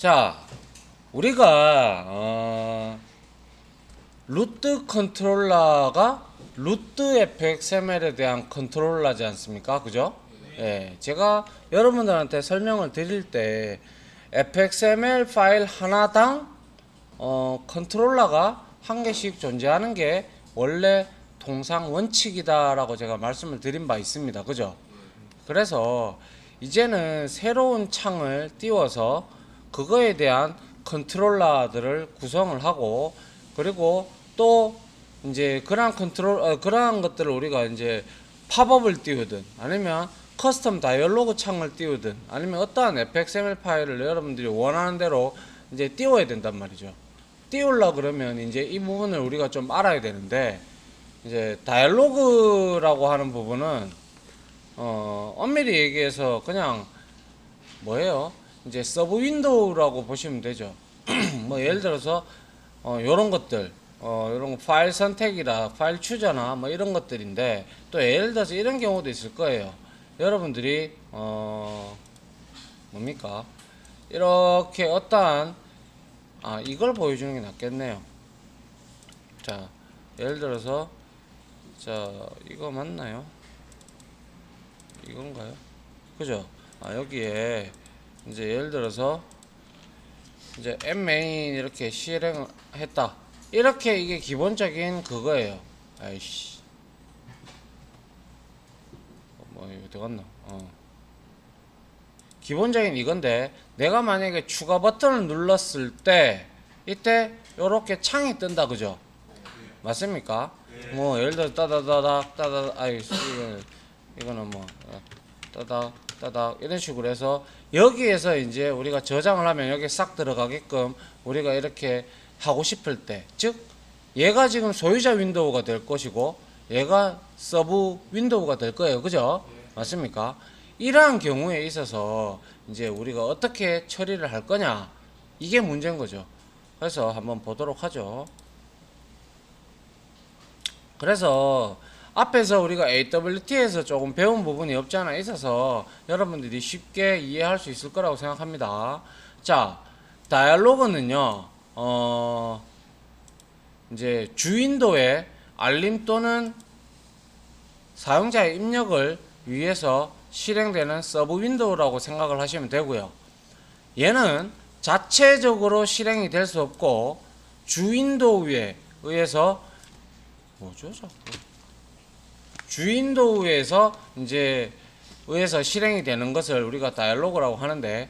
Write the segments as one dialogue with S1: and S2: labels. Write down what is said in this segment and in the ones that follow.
S1: 자, 우리가 루트 컨트롤러가 루트 fxml에 대한 컨트롤러지 않습니까? 그죠? 예, 제가 여러분들한테 설명을 드릴 때 fxml 파일 하나당 컨트롤러가 한 개씩 존재하는 게 원래 통상 원칙이다라고 제가 말씀을 드린 바 있습니다. 그죠? 그래서 이제는 새로운 창을 띄워서 그거에 대한 컨트롤러들을 구성을 하고, 그리고 또 이제 그러한 것들을 우리가 이제 팝업을 띄우든 아니면 커스텀 다이얼로그 창을 띄우든 아니면 어떠한 fxml 파일을 여러분들이 원하는 대로 이제 띄워야 된단 말이죠. 띄우려 그러면 이제 이 부분을 우리가 좀 알아야 되는데, 이제 다이얼로그라고 하는 부분은 엄밀히 얘기해서 그냥 뭐예요? 이제 서브 윈도우라고 보시면 되죠. 뭐 예를 들어서 요런 것들, 요런 거 파일 선택이라 파일 추저나 뭐 이런 것들인데, 또 예를 들어서 이런 경우도 있을 거예요. 여러분들이 뭡니까? 이렇게 어떠한 이걸 보여주는 게 낫겠네요. 자, 예를 들어서 자, 이거 맞나요? 이건가요? 그죠? 여기에 이제 예를 들어서 이제 main 이렇게 실행을 했다. 이렇게 이게 기본적인 그거예요. 아이씨. 뭐 이거 어디 갔나? 기본적인 이건데, 내가 만약에 추가 버튼을 눌렀을 때 이때 요렇게 창이 뜬다. 그죠? 맞습니까? 뭐 예를 들어 따다다닥 따다 이거는 뭐 따닥 따닥 이런 식으로 해서 여기에서 이제 우리가 저장을 하면 여기 싹 들어가게끔 우리가 이렇게 하고 싶을 때, 즉 얘가 지금 소유자 윈도우가 될 것이고 얘가 서브 윈도우가 될 거예요. 그죠? 맞습니까? 이러한 경우에 있어서 이제 우리가 어떻게 처리를 할 거냐, 이게 문제인 거죠. 그래서 한번 보도록 하죠. 그래서 앞에서 우리가 AWT에서 조금 배운 부분이 없지 않아 있어서 여러분들이 쉽게 이해할 수 있을 거라고 생각합니다. 자, 다이얼로그는요, 이제 주윈도에 알림 또는 사용자의 입력을 위해서 실행되는 서브 윈도우라고 생각을 하시면 되고요. 얘는 자체적으로 실행이 될 수 없고 주윈도우에 의해서 뭐죠, 자꾸? 주윈도우에서 이제 의해서 실행이 되는 것을 우리가 다이얼로그라고 하는데,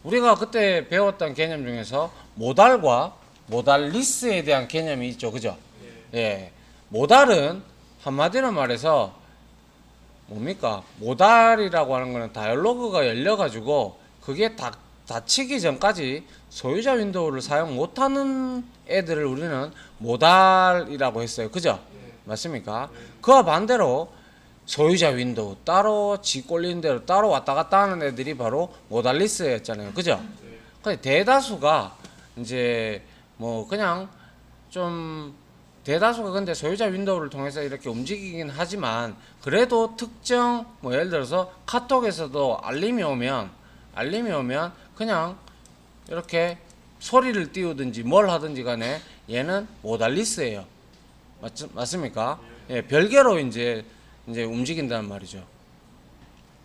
S1: 우리가 그때 배웠던 개념 중에서 모달과 모달리스에 대한 개념이 있죠. 그죠? 예. 모달은 한마디로 말해서 뭡니까? 모달이라고 하는 거는 다이얼로그가 열려가지고 그게 닫히기 전까지 소유자 윈도우를 사용 못하는 애들을 우리는 모달이라고 했어요. 그죠? 맞습니까? 그와 반대로 소유자 윈도우 따로 지 꼴리는 대로 따로 왔다 갔다 하는 애들이 바로 모달리스였잖아요. 그죠? 근데 대다수가 이제 뭐 그냥 좀 대다수가 근데 소유자 윈도우를 통해서 이렇게 움직이긴 하지만, 그래도 특정 뭐 예를 들어서 카톡에서도 알림이 오면 그냥 이렇게 소리를 띄우든지 뭘 하든지 간에 얘는 모달리스예요. 맞습니까? 예, 별개로 이제 움직인다는 말이죠.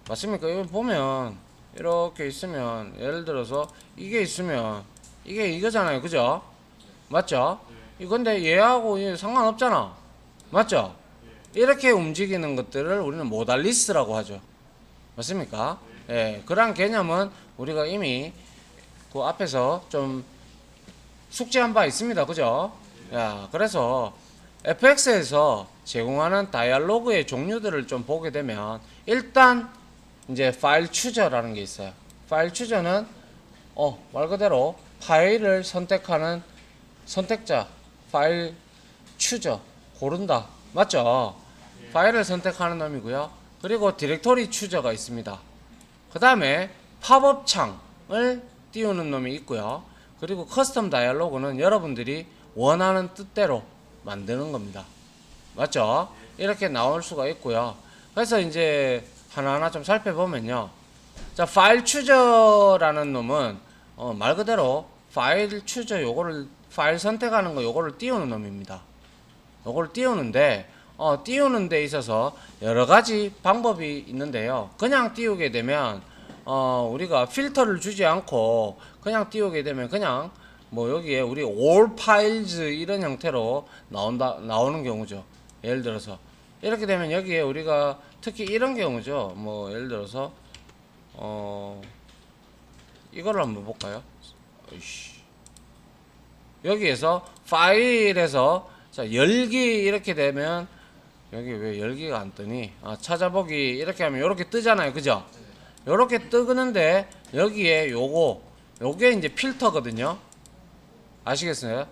S1: 맞습니까? 이거 보면 이렇게 있으면 예를 들어서 이게 있으면 이게 이거잖아요. 그죠? 맞죠? 이건데 얘하고 상관없잖아. 맞죠? 이렇게 움직이는 것들을 우리는 모달리스라고 하죠. 맞습니까? 예, 그런 개념은 우리가 이미 그 앞에서 좀 숙지한 바 있습니다. 그죠? 야, 그래서 FX에서 제공하는 다이얼로그의 종류들을 좀 보게 되면, 일단 이제 파일 추저라는 게 있어요. 파일 추저는 말 그대로 파일을 선택하는 선택자, 파일 추저, 고른다. 맞죠? 파일을 선택하는 놈이고요. 그리고 디렉토리 추저가 있습니다. 그 다음에 팝업 창을 띄우는 놈이 있고요. 그리고 커스텀 다이얼로그는 여러분들이 원하는 뜻대로 만드는 겁니다. 맞죠? 이렇게 나올 수가 있고요. 그래서 이제 하나하나 좀 살펴보면요. 자, 파일 추저라는 놈은 말 그대로 파일 추저 요거를 파일 선택하는 거 요거를 띄우는 놈입니다. 요걸 띄우는데 띄우는 데 있어서 여러 가지 방법이 있는데요. 그냥 띄우게 되면 우리가 필터를 주지 않고 그냥 띄우게 되면 그냥 뭐 여기에 우리 all files 이런 형태로 나오는 경우죠. 예를 들어서 이렇게 되면 여기에 우리가 특히 이런 경우죠. 뭐 예를 들어서 이거를 한번 볼까요? 여기에서 파일에서 자 열기 이렇게 되면 여기 왜 열기가 안 뜨니? 찾아보기 이렇게 하면 이렇게 뜨잖아요, 그죠? 이렇게 뜨는데 여기에 요게 이제 필터거든요. 아시겠어요?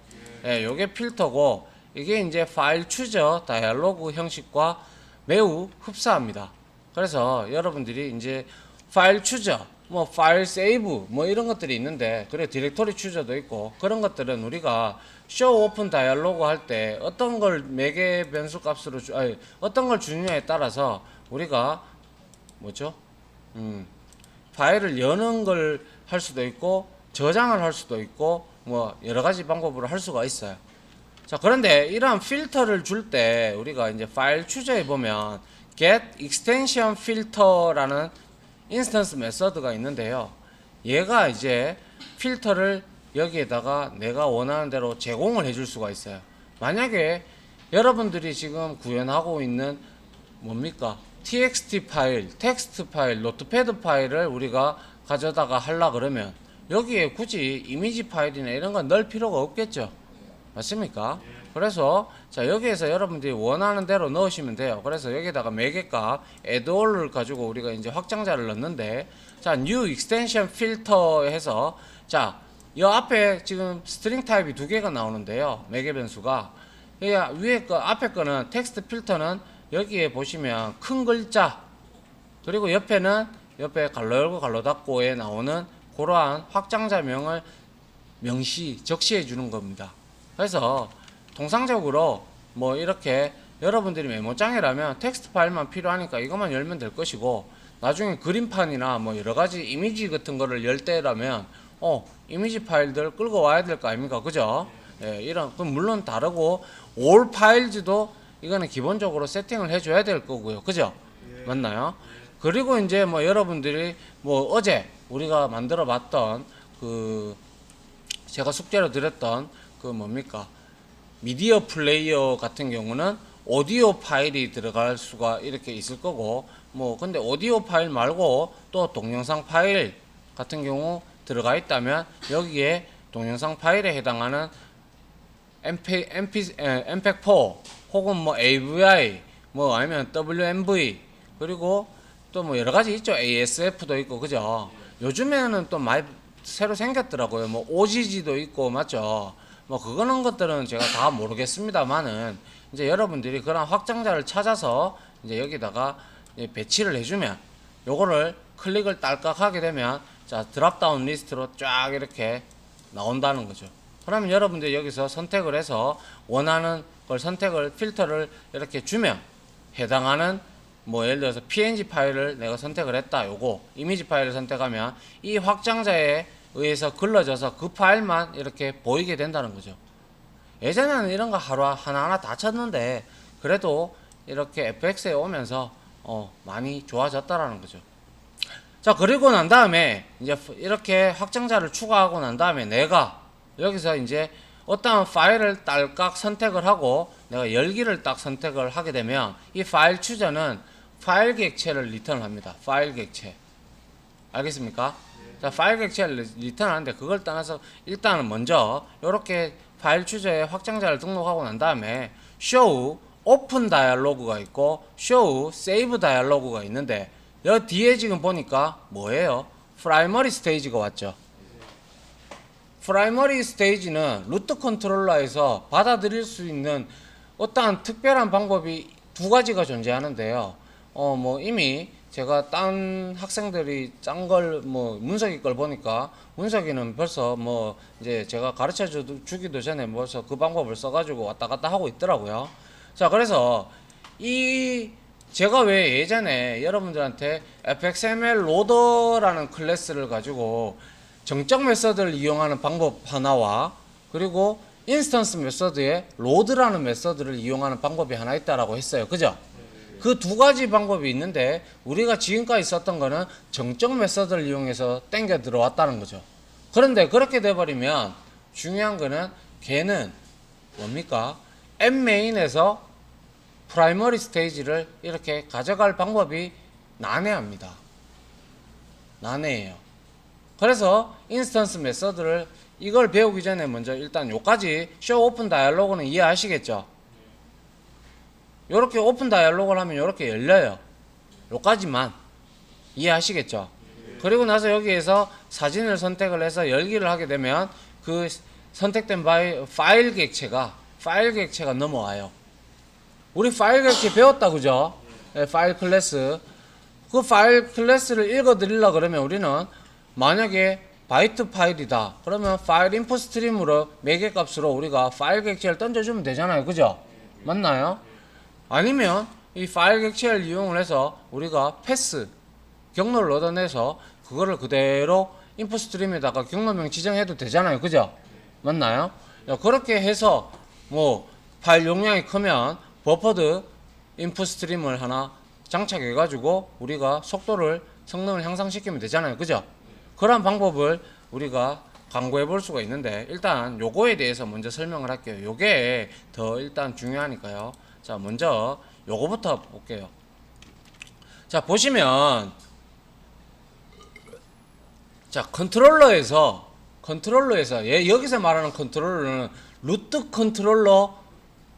S1: 예, 요게 필터고 이게 이제 파일 추저 다이얼로그 형식과 매우 흡사합니다. 그래서 여러분들이 이제 파일 추저, 뭐 파일 세이브 뭐 이런 것들이 있는데 그래 디렉토리 추저도 있고 그런 것들은 우리가 show open 다이얼로그 할 때 어떤 걸 매개 변수 값으로 어떤 걸 주느냐에 따라서 우리가 뭐죠? 파일을 여는 걸 할 수도 있고 저장을 할 수도 있고 뭐 여러 가지 방법으로 할 수가 있어요. 자, 그런데 이러한 필터를 줄 때 우리가 이제 파일 추저에 보면 get extension filter라는 인스턴스 메서드가 있는데요. 얘가 이제 필터를 여기에다가 내가 원하는 대로 제공을 해줄 수가 있어요. 만약에 여러분들이 지금 구현하고 있는 뭡니까? txt 파일, 텍스트 파일, 노트패드 파일을 우리가 가져다가 하려 그러면 여기에 굳이 이미지 파일이나 이런 건 넣을 필요가 없겠죠. 맞습니까? 그래서 자 여기에서 여러분들이 원하는 대로 넣으시면 돼요. 그래서 여기다가 매개값 addall을 가지고 우리가 이제 확장자를 넣는데 자 new extension filter 해서 자 이 앞에 지금 스트링 타입이 두 개가 나오는데요. 매개 변수가 위에 거 앞에 거는 텍스트 필터는 여기에 보시면 큰 글자 그리고 옆에 갈로 열고 갈로 닫고에 나오는 그러한 확장자명을 적시해 주는 겁니다. 그래서 통상적으로 뭐 이렇게 여러분들이 메모장이라면 텍스트 파일만 필요하니까 이것만 열면 될 것이고 나중에 그림판이나 뭐 여러 가지 이미지 같은 거를 열 때라면 이미지 파일들 끌고 와야 될 거 아닙니까? 그죠? 예, 이런 물론 다르고 all 파일즈도 이거는 기본적으로 세팅을 해줘야 될 거고요. 그죠? 맞나요? 그리고 이제 뭐 여러분들이 뭐 어제 우리가 만들어 봤던 제가 숙제로 드렸던 뭡니까? 미디어 플레이어 같은 경우는 오디오 파일이 들어갈 수가 이렇게 있을 거고 뭐 근데 오디오 파일 말고 또 동영상 파일 같은 경우 들어가 있다면 여기에 동영상 파일에 해당하는 MP4 혹은 뭐 AVI 뭐 아니면 WMV 그리고 또 뭐 여러 가지 있죠. ASF도 있고 그죠. 요즘에는 또 많이 새로 생겼더라고요. 뭐 OGG도 있고 맞죠. 뭐 그거는 것들은 제가 다 모르겠습니다만은 이제 여러분들이 그런 확장자를 찾아서 이제 여기다가 배치를 해주면 요거를 클릭을 딸깍 하게 되면 자 드랍다운 리스트로 쫙 이렇게 나온다는 거죠. 그러면 여러분들이 여기서 선택을 해서 원하는 걸 필터를 이렇게 주면 해당하는 뭐 예를 들어서 png 파일을 내가 선택을 했다. 요거 이미지 파일을 선택하면 이 확장자에 의해서 글러져서 그 파일만 이렇게 보이게 된다는 거죠. 예전에는 이런 거 하나하나 다 쳤는데 그래도 이렇게 FX에 오면서 많이 좋아졌다라는 거죠. 자, 그리고 난 다음에 이제 이렇게 확장자를 추가하고 난 다음에 내가 여기서 이제 어떠한 파일을 딸깍 선택을 하고 내가 열기를 딱 선택을 하게 되면 이 파일 추저는 파일 객체를 리턴합니다. 파일 객체. 알겠습니까? 자, 파일 객체를 리턴하는데 그걸 떠나서 일단은 먼저 이렇게 파일 추저에 확장자를 등록하고 난 다음에 show open 다이얼로그가 있고 show save 다이얼로그가 있는데 여기 뒤에 지금 보니까 뭐예요? 프라이머리 스테이지가 왔죠. 프라이머리 스테이지는 루트 컨트롤러에서 받아들일 수 있는 어떠한 특별한 방법이 두 가지가 존재하는데요. 뭐 이미 제가 딴 학생들이 짠 걸 뭐 문석이 걸 보니까 문석이는 벌써 뭐 이제 제가 가르쳐 주기도 전에 벌써 그 방법을 써가지고 왔다 갔다 하고 있더라고요. 자, 그래서 제가 왜 예전에 여러분들한테 fxml 로더라는 클래스를 가지고 정적 메서드를 이용하는 방법 하나와 그리고 인스턴스 메서드의 로드라는 메서드를 이용하는 방법이 하나 있다라고 했어요. 그죠? 그 두 가지 방법이 있는데 우리가 지금까지 썼던 거는 정적 메서드를 이용해서 땡겨 들어왔다는 거죠. 그런데 그렇게 돼버리면 중요한 거는 걔는 뭡니까? N메인에서 프라이머리 스테이지를 이렇게 가져갈 방법이 난해합니다. 난해해요. 그래서 인스턴스 메서드를 이걸 배우기 전에 먼저 일단 요까지 쇼 오픈 다이얼로그는 이해하시겠죠? 요렇게 오픈 다이얼로그를 하면 요렇게 열려요. 요까지만 이해하시겠죠? 그리고 나서 여기에서 사진을 선택을 해서 열기를 하게 되면 그 선택된 파일 객체가 넘어와요. 우리 파일 객체 배웠다 그죠? 네, 파일 클래스. 그 파일 클래스를 읽어 드리려 그러면 우리는 만약에 바이트 파일이다 그러면 파일 인풋 스트림으로 매개 값으로 우리가 파일 객체를 던져주면 되잖아요. 그죠? 맞나요? 아니면 이 파일 객체를 이용을 해서 우리가 패스 경로를 얻어내서 그거를 그대로 인풋 스트림에다가 경로명 지정해도 되잖아요. 그죠? 맞나요? 그렇게 해서 뭐 파일 용량이 크면 버퍼드 인풋 스트림을 하나 장착해 가지고 우리가 성능을 향상시키면 되잖아요. 그죠? 그런 방법을 우리가 강구해 볼 수가 있는데 일단 요거에 대해서 먼저 설명을 할게요. 요게 더 일단 중요하니까요. 자, 먼저 요거부터 볼게요. 자, 보시면 자, 컨트롤러에서 여기서 말하는 컨트롤러는 루트 컨트롤러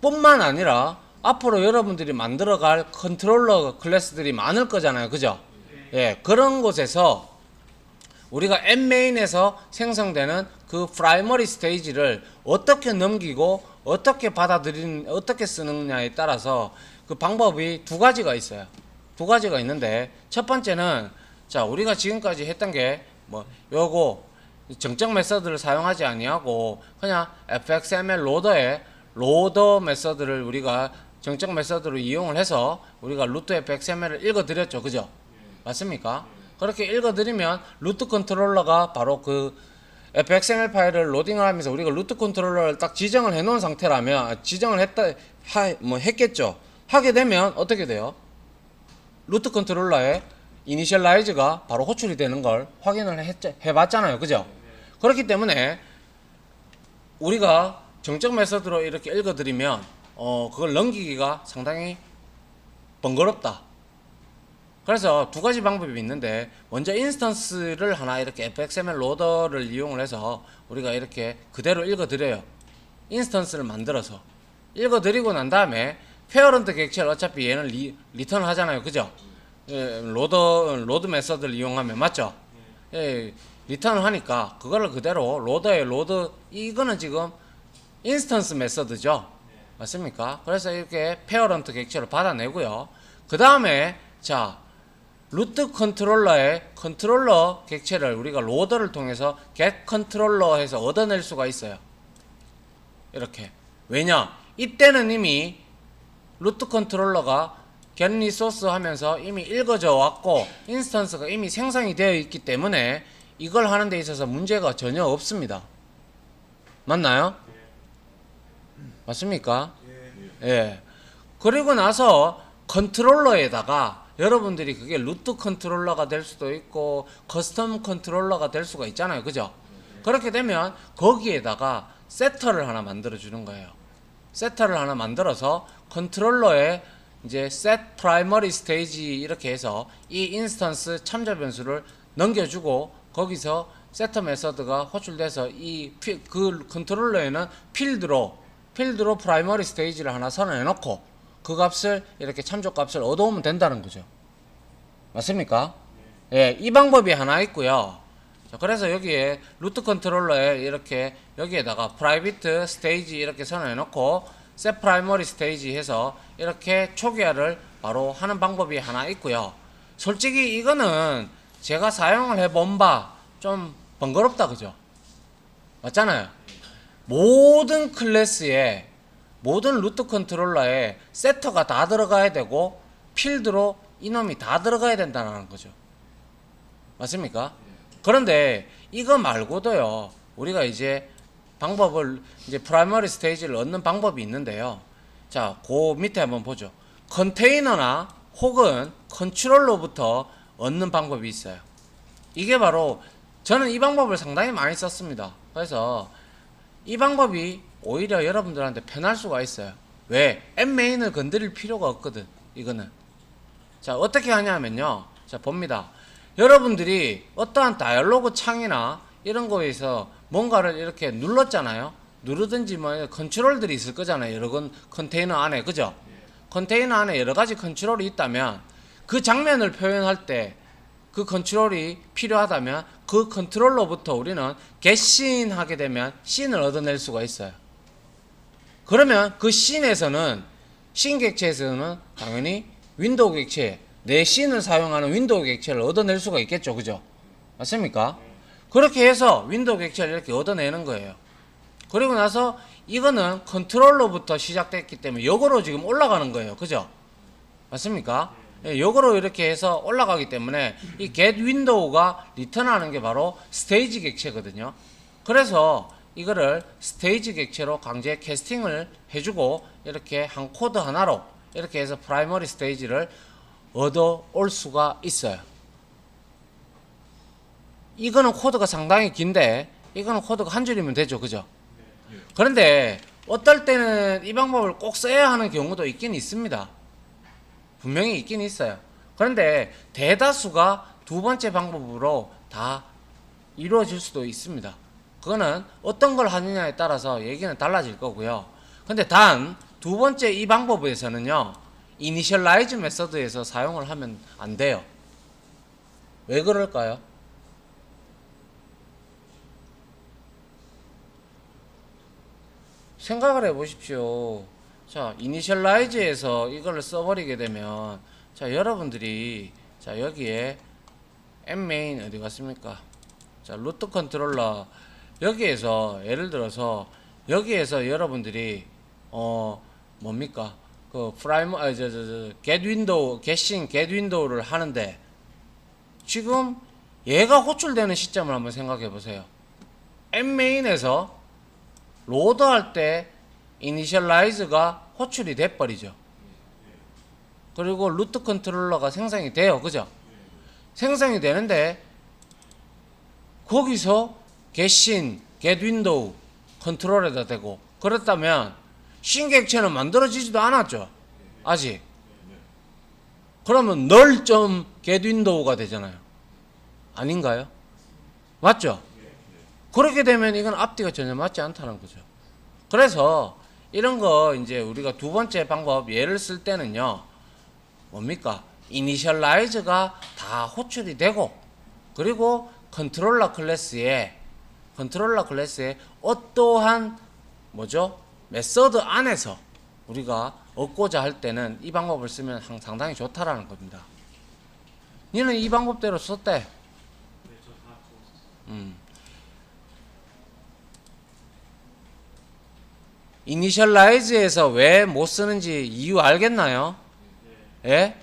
S1: 뿐만 아니라 앞으로 여러분들이 만들어갈 컨트롤러 클래스들이 많을 거잖아요. 그죠? 예, 그런 곳에서 우리가 N메인에서 생성되는 그 프라이머리 스테이지를 어떻게 넘기고 어떻게 쓰느냐에 따라서 그 방법이 두 가지가 있어요. 두 가지가 있는데 첫 번째는 자, 우리가 지금까지 했던 게 뭐 요거 정적 메서드를 사용하지 아니하고 그냥 fxml 로더 메서드를 우리가 정적 메서드로 이용을 해서 우리가 루트 fxml을 읽어 드렸죠. 그죠? 맞습니까? 그렇게 읽어드리면 루트 컨트롤러가 바로 그 fxml 파일을 로딩을 하면서 우리가 루트 컨트롤러를 딱 지정을 해 놓은 상태라면 했겠죠. 하게 되면 어떻게 돼요? 루트 컨트롤러의 이니셜라이즈가 바로 호출이 되는 걸 확인을 해봤잖아요. 그죠? 그렇기 때문에 우리가 정적 메서드로 이렇게 읽어드리면 그걸 넘기기가 상당히 번거롭다. 그래서 두 가지 방법이 있는데 먼저 인스턴스를 하나 이렇게 fxml 로더를 이용을 해서 우리가 이렇게 그대로 읽어드려요. 인스턴스를 만들어서 읽어드리고 난 다음에 페어런트 객체를 어차피 얘는 리턴 하잖아요. 그죠? 예, 로드 메서드를 이용하면 맞죠? 예, 리턴을 하니까 그거를 그대로 로드 이거는 지금 인스턴스 메서드죠. 맞습니까? 그래서 이렇게 페어런트 객체를 받아내고요. 그 다음에 자 루트 컨트롤러의 컨트롤러 객체를 우리가 로더를 통해서 get 컨트롤러 해서 얻어낼 수가 있어요. 이렇게. 왜냐? 이때는 이미 루트 컨트롤러가 get resource 하면서 이미 읽어져 왔고 인스턴스가 이미 생성이 되어 있기 때문에 이걸 하는 데 있어서 문제가 전혀 없습니다. 맞나요? 맞습니까? 예. 그리고 나서 컨트롤러에다가 여러분들이 그게 루트 컨트롤러가 될 수도 있고 커스텀 컨트롤러가 될 수가 있잖아요. 그죠? 그렇게 되면 거기에다가 세터를 하나 만들어 주는 거예요. 세터를 하나 만들어서 컨트롤러에 이제 set primary stage 이렇게 해서 이 인스턴스 참조 변수를 넘겨주고 거기서 세터 메서드가 호출돼서 그 컨트롤러에는 필드로 프라이머리 스테이지를 하나 선언해 놓고 그 값을 이렇게 참조 값을 얻어오면 된다는 거죠. 맞습니까? 예, 이 방법이 하나 있고요. 자, 그래서 여기에 루트 컨트롤러에 이렇게 여기에다가 프라이빗 스테이지 이렇게 선언해 놓고 set primary stage 해서 이렇게 초기화를 바로 하는 방법이 하나 있고요. 솔직히 이거는 제가 사용을 해본 바 좀 번거롭다 그죠? 맞잖아요. 모든 클래스에 모든 루트 컨트롤러에 세터가 다 들어가야 되고 필드로 이놈이 다 들어가야 된다는 거죠. 맞습니까? 그런데 이거 말고도요, 우리가 이제 방법을, 이제 프라이머리 스테이지를 얻는 방법이 있는데요. 자, 그 밑에 한번 보죠. 컨테이너나 혹은 컨트롤러부터 얻는 방법이 있어요. 이게 바로, 저는 이 방법을 상당히 많이 썼습니다. 그래서 이 방법이 오히려 여러분들한테 편할 수가 있어요. 왜? N메인을 건드릴 필요가 없거든, 이거는. 자, 어떻게 하냐면요. 자, 봅니다. 여러분들이 어떠한 다이얼로그 창이나 이런 거에서 뭔가를 이렇게 눌렀잖아요. 누르든지 뭐 컨트롤들이 있을 거잖아요. 여러 건 컨테이너 안에, 그죠? 컨테이너 안에 여러 가지 컨트롤이 있다면 그 장면을 표현할 때 그 컨트롤이 필요하다면 그 컨트롤로부터 우리는 겟씬 하게 되면 씬을 얻어낼 수가 있어요. 그러면 그 씬에서는, 씬 객체에서는 당연히 윈도우 객체, 내 씬을 사용하는 윈도우 객체를 얻어낼 수가 있겠죠, 그죠? 맞습니까? 그렇게 해서 윈도우 객체를 이렇게 얻어내는 거예요. 그리고 나서 이거는 컨트롤러부터 시작됐기 때문에 역으로 지금 올라가는 거예요, 그죠? 맞습니까? 예, 역으로 이렇게 해서 올라가기 때문에 이 get window가 리턴하는 게 바로 스테이지 객체거든요. 그래서 이거를 스테이지 객체로 강제 캐스팅을 해주고 이렇게 한 코드 하나로 이렇게 해서 프라이머리 스테이지를 얻어올 수가 있어요. 이거는 코드가 상당히 긴데 이거는 코드가 한 줄이면 되죠, 그죠? 그런데 어떨 때는 이 방법을 꼭 써야 하는 경우도 있긴 있습니다. 분명히 있긴 있어요. 그런데 대다수가 두 번째 방법으로 다 이루어질 수도 있습니다. 그거는 어떤 걸 하느냐에 따라서 얘기는 달라질 거고요. 근데 단 두 번째 이 방법에서는요, 이니셜라이즈 메서드에서 사용을 하면 안 돼요. 왜 그럴까요? 생각을 해 보십시오. 자, 이니셜라이즈에서 이걸 써버리게 되면, 자, 여러분들이, 자, 여기에 nmain 어디 갔습니까? 자, 루트 컨트롤러 여기에서 예를 들어서 여기에서 여러분들이 뭡니까? 그 프라이머 get 윈도우, get신 get 윈도우를 하는데 지금 얘가 호출되는 시점을 한번 생각해 보세요. nmain에서 로드할 때 이니셜라이즈가 호출이 돼 버리죠. 그리고 루트 컨트롤러가 생성이 돼요, 그죠? 생성이 되는데 거기서 get신, getWindow 컨트롤에다 대고 그렇다면 신 객체는 만들어지지도 않았죠, 아직. 그러면 null.getWindow가 되잖아요, 아닌가요? 맞죠? 그렇게 되면 이건 앞뒤가 전혀 맞지 않다는 거죠. 그래서 이런 거 이제 우리가 두 번째 방법 예를 쓸 때는요, 뭡니까? 이니셜라이즈가 다 호출이 되고, 그리고 컨트롤러 클래스에 어떠한 뭐죠? 메서드 안에서 우리가 얻고자 할 때는 이 방법을 쓰면 상당히 좋다라는 겁니다. 니는 이 방법대로 썼대. 이니셜라이즈에서 왜 못 쓰는지 이유 알겠나요? 예?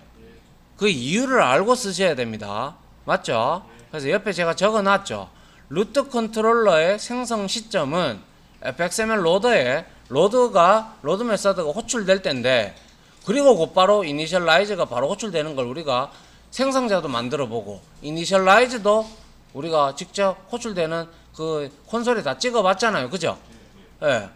S1: 그 이유를 알고 쓰셔야 됩니다. 맞죠? 그래서 옆에 제가 적어 놨죠. 루트 컨트롤러의 생성 시점은 fxml 로더에 로드 메서드가 호출될 때인데, 그리고 곧바로 이니셜라이즈가 바로 호출되는 걸 우리가 생성자도 만들어 보고 이니셜라이즈도 우리가 직접 호출되는 그 콘솔에 다 찍어 봤잖아요, 그죠? 예.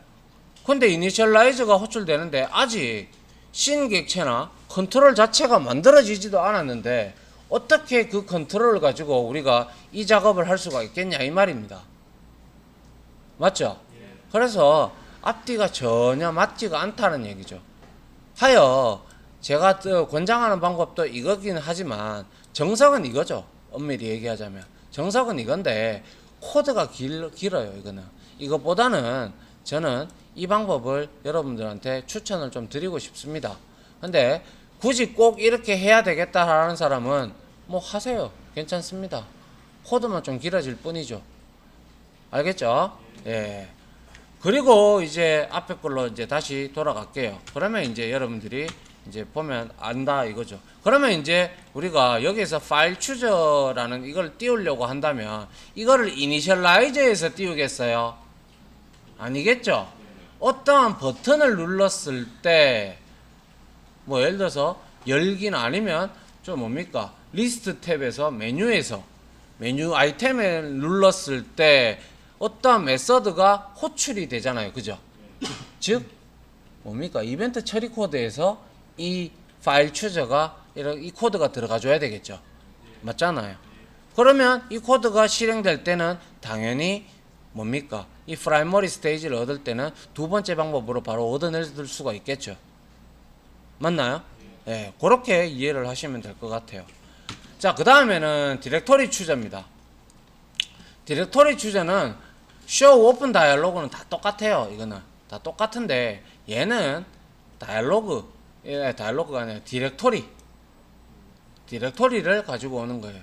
S1: 근데 이니셜라이즈가 호출되는데 아직 씬 객체나 컨트롤 자체가 만들어지지도 않았는데 어떻게 그 컨트롤을 가지고 우리가 이 작업을 할 수가 있겠냐 이 말입니다. 맞죠? 그래서 앞뒤가 전혀 맞지가 않다는 얘기죠. 하여 제가 권장하는 방법도 이거긴 하지만 정석은 이거죠. 엄밀히 얘기하자면 정석은 이건데 코드가 길어요. 이거는 이것보다는 저는 이 방법을 여러분들한테 추천을 좀 드리고 싶습니다. 근데 굳이 꼭 이렇게 해야 되겠다라는 사람은 뭐 하세요. 괜찮습니다. 코드만 좀 길어질 뿐이죠. 알겠죠? 예. 그리고 이제 앞에 걸로 이제 다시 돌아갈게요. 그러면 이제 여러분들이 이제 보면 안다 이거죠. 그러면 이제 우리가 여기에서 파일 추저라는 이걸 띄우려고 한다면 이거를 이니셜라이저에서 띄우겠어요? 아니겠죠? 어떠한 버튼을 눌렀을 때 뭐 예를 들어서 열기는 아니면 좀 뭡니까? 리스트 탭에서 메뉴 아이템을 눌렀을 때 어떠한 메서드가 호출이 되잖아요. 그죠? 즉 뭡니까? 이벤트 처리 코드에서 이 파일 추저가 이 코드가 들어가 줘야 되겠죠. 맞잖아요. 그러면 이 코드가 실행될 때는 당연히 뭡니까? 이 프라이머리 스테이지를 얻을 때는 두 번째 방법으로 바로 얻어낼 수가 있겠죠. 맞나요? 네, 그렇게 이해를 하시면 될 것 같아요. 자, 그 다음에는 디렉토리 추저입니다. 디렉토리 추저는 show open 다이얼로그는 다 똑같아요. 이거는 다 똑같은데 얘는 다이얼로그가 아니라 디렉토리를 가지고 오는 거예요.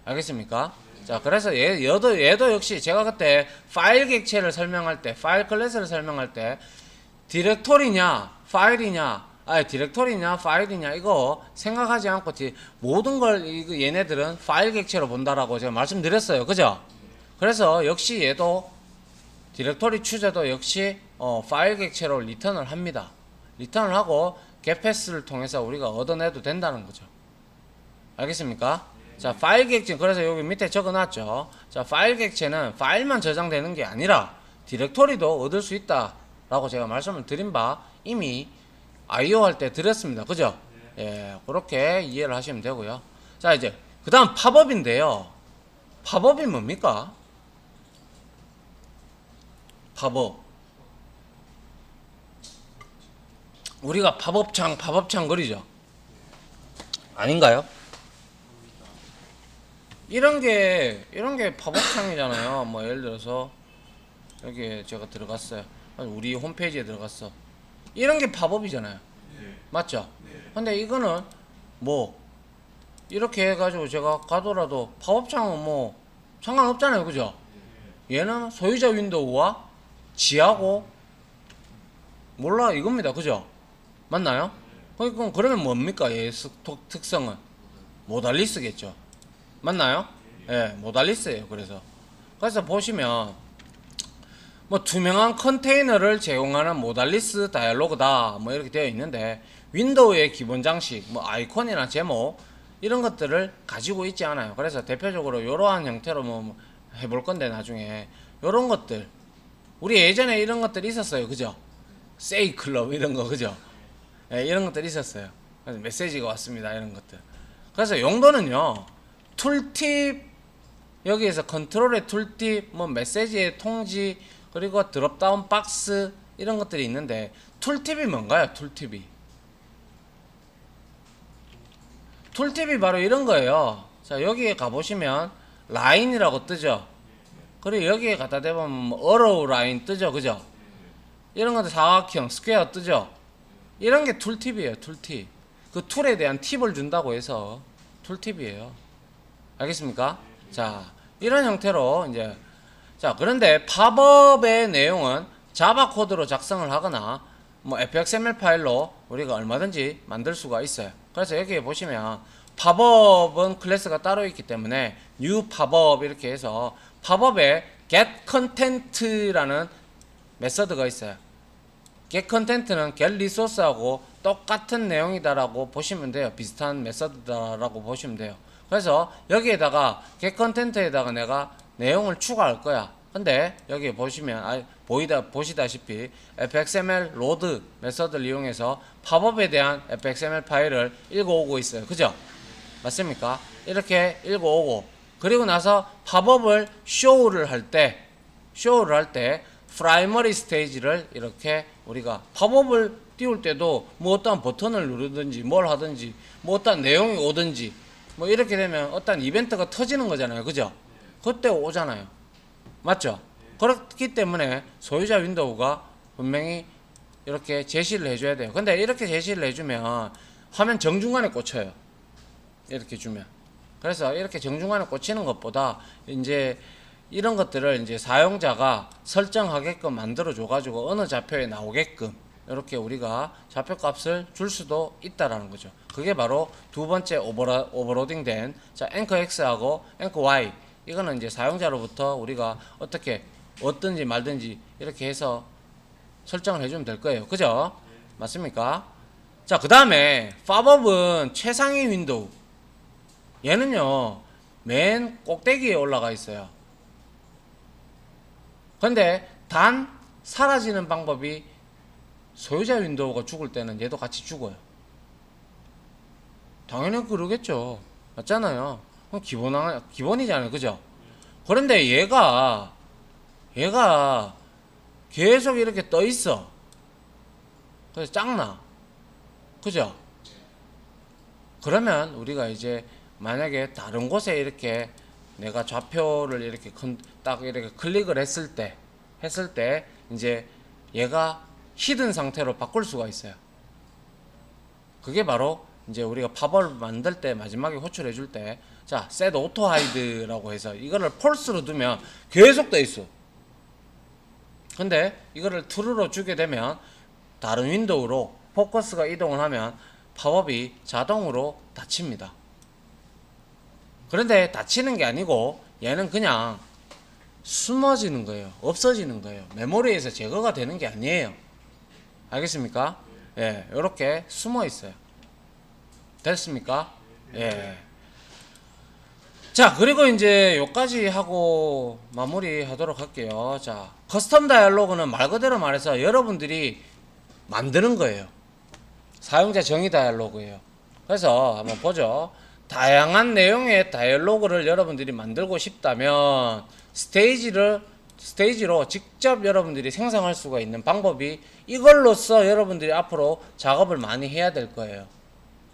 S1: 알겠습니까? 자, 그래서 얘도 역시 제가 그때 파일 객체를 설명할 때, 파일 클래스를 설명할 때 디렉토리냐 디렉토리냐 파일이냐 이거 생각하지 않고 모든 걸 얘네들은 파일 객체로 본다라고 제가 말씀드렸어요. 그죠? 그래서 역시 얘도 디렉토리 추저도 역시 파일 객체로 리턴을 합니다. 리턴을 하고 getPass를 통해서 우리가 얻어내도 된다는 거죠. 알겠습니까? 자, 파일 객체, 그래서 여기 밑에 적어놨죠. 자, 파일 객체는 파일만 저장되는 게 아니라 디렉토리도 얻을 수 있다라고 제가 말씀을 드린 바 이미 IO 할 때 드렸습니다. 그죠? 예, 그렇게 이해를 하시면 되고요. 자, 이제 그 다음 팝업인데요. 팝업이 뭡니까? 팝업. 우리가 팝업창 거리죠? 아닌가요? 이런 게 팝업창이잖아요. 뭐 예를 들어서 여기에 제가 들어갔어요. 우리 홈페이지에 들어갔어. 이런 게 팝업이잖아요. 맞죠? 근데 이거는 뭐 이렇게 해가지고 제가 가더라도 팝업창은 뭐 상관없잖아요. 그죠? 얘는 소유자 윈도우와 지하고 몰라 이겁니다. 그죠? 맞나요? 그러면 뭡니까? 얘의 특성은 모달리스겠죠. 맞나요? 예, 모달리스예요. 그래서 보시면 뭐 투명한 컨테이너를 제공하는 모달리스 다이얼로그다 뭐 이렇게 되어 있는데 윈도우의 기본 장식 뭐 아이콘이나 제목 이런 것들을 가지고 있지 않아요. 그래서 대표적으로 이러한 형태로 뭐 해볼 건데 나중에 이런 것들 우리 예전에 이런 것들이 있었어요. 그죠? 세이 클럽 이런 거 그죠? 예, 이런 것들이 있었어요. 그래서 메시지가 왔습니다. 이런 것들. 그래서 용도는요. 툴팁 여기에서 컨트롤의 툴팁 뭐 메시지의 통지 그리고 드롭다운 박스 이런 것들이 있는데 툴팁이 뭔가요? 툴팁이 바로 이런 거예요. 자, 여기에 가보시면 라인이라고 뜨죠. 그리고 여기에 갖다 대보면 뭐 어로우 라인 뜨죠. 그죠? 이런 것들 사각형 스퀘어 뜨죠. 이런 게 툴팁이에요. 툴팁. 그 툴에 대한 팁을 준다고 해서 툴팁이에요. 알겠습니까? 자, 이런 형태로 이제 자, 그런데 팝업의 내용은 자바 코드로 작성을 하거나 뭐 fxml 파일로 우리가 얼마든지 만들 수가 있어요. 그래서 여기에 보시면 팝업은 클래스가 따로 있기 때문에 new 팝업 이렇게 해서 팝업에 get content라는 메서드가 있어요. get content는 get resource하고 똑같은 내용이다라고 보시면 돼요. 비슷한 메서드다라고 보시면 돼요. 그래서 여기에다가 get content에다가 내가 내용을 추가할 거야. 근데 여기 보시면 보시다시피 fxml load 메서드를 이용해서 팝업에 대한 fxml 파일을 읽어오고 있어요. 그죠? 맞습니까? 이렇게 읽어오고 그리고 나서 팝업을 show를 할 때 프라이머리 스테이지를 이렇게 우리가 팝업을 띄울 때도 뭐 어떤 버튼을 누르든지 뭘 하든지 뭐 어떤 내용이 오든지 뭐 이렇게 되면 어떤 이벤트가 터지는 거잖아요. 그죠? 그때 오잖아요. 맞죠? 그렇기 때문에 소유자 윈도우가 분명히 이렇게 제시를 해줘야 돼요. 근데 이렇게 제시를 해주면 화면 정중간에 꽂혀요. 이렇게 주면. 그래서 이렇게 정중간에 꽂히는 것보다 이제 이런 것들을 이제 사용자가 설정하게끔 만들어 줘가지고 어느 좌표에 나오게끔 이렇게 우리가 좌표값을 줄 수도 있다라는 거죠. 그게 바로 두 번째 오버로딩 된 자, 앵커 X하고 앵커 Y. 이거는 이제 사용자로부터 우리가 어떻게 얻든지 말든지 이렇게 해서 설정을 해주면 될 거예요. 그죠? 맞습니까? 자, 그 다음에 팝업은 최상위 윈도우. 얘는요, 맨 꼭대기에 올라가 있어요. 근데 단 사라지는 방법이 소유자 윈도우가 죽을 때는 얘도 같이 죽어요. 당연히 그러겠죠. 맞잖아요. 그럼 기본이잖아요. 그죠? 그런데 얘가 계속 이렇게 떠 있어. 그래서 작나? 그죠? 그러면 우리가 이제 만약에 다른 곳에 이렇게 내가 좌표를 이렇게 딱 이렇게 클릭을 했을 때 이제 얘가 히든 상태로 바꿀 수가 있어요. 그게 바로 이제 우리가 팝업을 만들 때 마지막에 호출해 줄 때 자, set auto hide라고 해서 이거를 false로 두면 계속 떠 있어. 근데 이거를 true로 주게 되면 다른 윈도우로 포커스가 이동을 하면 팝업이 자동으로 닫힙니다. 그런데 닫히는 게 아니고 얘는 그냥 숨어지는 거예요. 없어지는 거예요. 메모리에서 제거가 되는 게 아니에요. 알겠습니까? 예, 이렇게 숨어 있어요. 됐습니까? 예. 자, 그리고 이제 요까지 하고 마무리 하도록 할게요. 자, 커스텀 다이얼로그는 말 그대로 말해서 여러분들이 만드는 거예요. 사용자 정의 다이얼로그예요. 그래서 한번 보죠. 다양한 내용의 다이얼로그를 여러분들이 만들고 싶다면 스테이지로 직접 여러분들이 생성할 수가 있는 방법이 이걸로써 여러분들이 앞으로 작업을 많이 해야 될 거예요.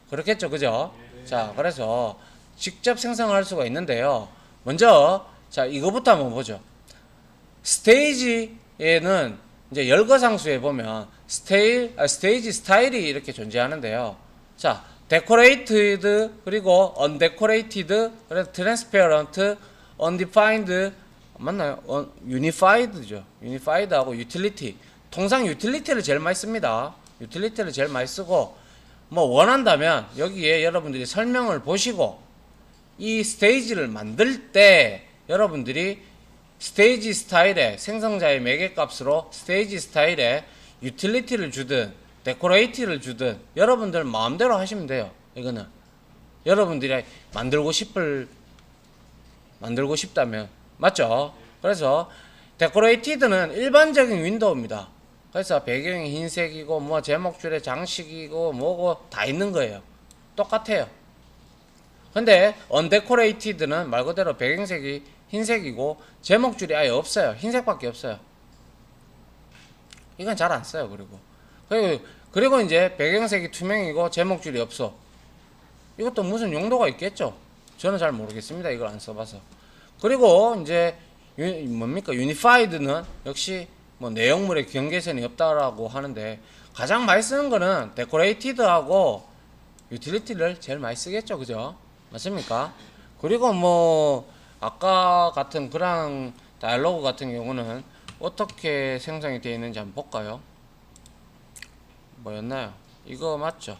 S1: 그렇겠죠, 그죠? 자, 그래서 직접 생성할 수가 있는데요. 먼저 자, 이거부터 한번 보죠. 스테이지에는 이제 열거상수에 보면 스테이지 스타일이 이렇게 존재하는데요. 자, decorated 그리고 undecorated 그래서 transparent, undefined 맞나요? unifie드죠. unified하고 utility. 통상 utility를 제일 많이 씁니다. utility를 제일 많이 쓰고 뭐 원한다면 여기에 여러분들이 설명을 보시고 이 스테이지를 만들 때 여러분들이 스테이지 스타일에 생성자의 매개값으로 스테이지 스타일에 유틸리티를 주든 데코레이티를 주든 여러분들 마음대로 하시면 돼요. 이거는 여러분들이 만들고 싶다면 맞죠? 그래서 데코레이티드는 일반적인 윈도우입니다. 그래서 배경이 흰색이고 뭐 제목줄에 장식이고 뭐고 다 있는 거예요. 똑같아요. 근데 언데코레이티드는 말 그대로 배경색이 흰색이고 제목줄이 아예 없어요. 흰색밖에 없어요. 이건 잘 안 써요. 그리고 이제 배경색이 투명이고 제목줄이 없어. 이것도 무슨 용도가 있겠죠. 저는 잘 모르겠습니다. 이걸 안 써봐서. 그리고 이제 뭡니까 유니파이드는 역시 뭐 내용물에 경계선이 없다라고 하는데 가장 많이 쓰는 거는 데코레이티드하고 유틸리티를 제일 많이 쓰겠죠. 그죠? 맞습니까? 그리고 뭐 아까 같은 그랑 다이얼로그 같은 경우는 어떻게 생성이 되어 있는지 한번 볼까요? 뭐였나요? 이거 맞죠?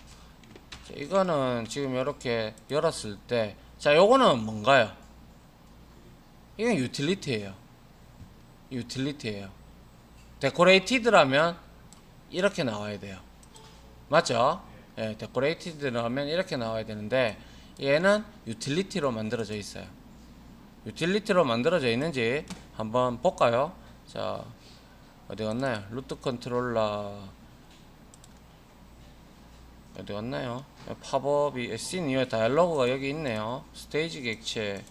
S1: 자, 이거는 지금 이렇게 열었을 때 자, 요거는 뭔가요? 이건 유틸리티예요. 데코레이티드라면 이렇게 나와야 돼요. 맞죠? 예, 데코레이티드라면 이렇게 나와야 되는데 얘는 유틸리티로 만들어져 있어요. 유틸리티로 만들어져 있는지 한번 볼까요? 자, 어디 갔나요? 루트 컨트롤러 어디 갔나요? 팝업이 씬 이후에 다이얼로그가 여기 있네요. 스테이지 객체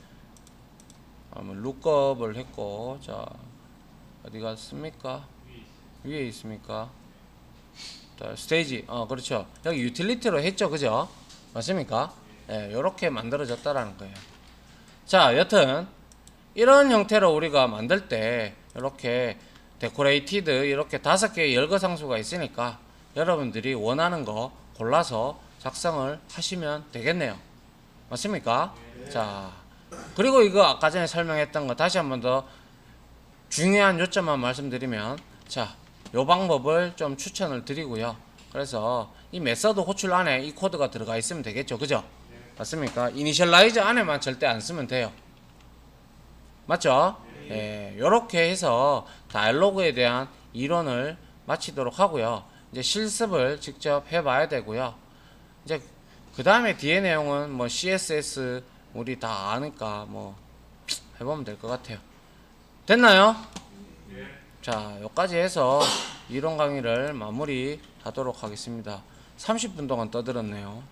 S1: 룩업을 했고 자 어디 갔습니까? 위에 있습니까? 자, 스테이지 그렇죠. 여기 유틸리티로 했죠. 그죠? 맞습니까? 예, 요렇게 만들어졌다라는 거예요. 자, 여튼 이런 형태로 우리가 만들 때 이렇게 데코레이티드 이렇게 5개의 열거상수가 있으니까 여러분들이 원하는 거 골라서 작성을 하시면 되겠네요. 맞습니까? 자, 그리고 이거 아까 전에 설명했던 거 다시 한번 더 중요한 요점만 말씀드리면 자, 요 방법을 좀 추천을 드리고요. 그래서 이 메서드 호출 안에 이 코드가 들어가 있으면 되겠죠. 그죠? 맞습니까? 이니셜라이즈 안에만 절대 안 쓰면 돼요. 맞죠? 예, 요렇게 해서 다이얼로그에 대한 이론을 마치도록 하고요. 이제 실습을 직접 해봐야 되고요. 이제 그 다음에 뒤에 내용은 뭐 CSS 우리 다 아니까 뭐 해보면 될 것 같아요. 됐나요? 자, 여기까지 해서 이론 강의를 마무리 하도록 하겠습니다. 30분 동안 떠들었네요.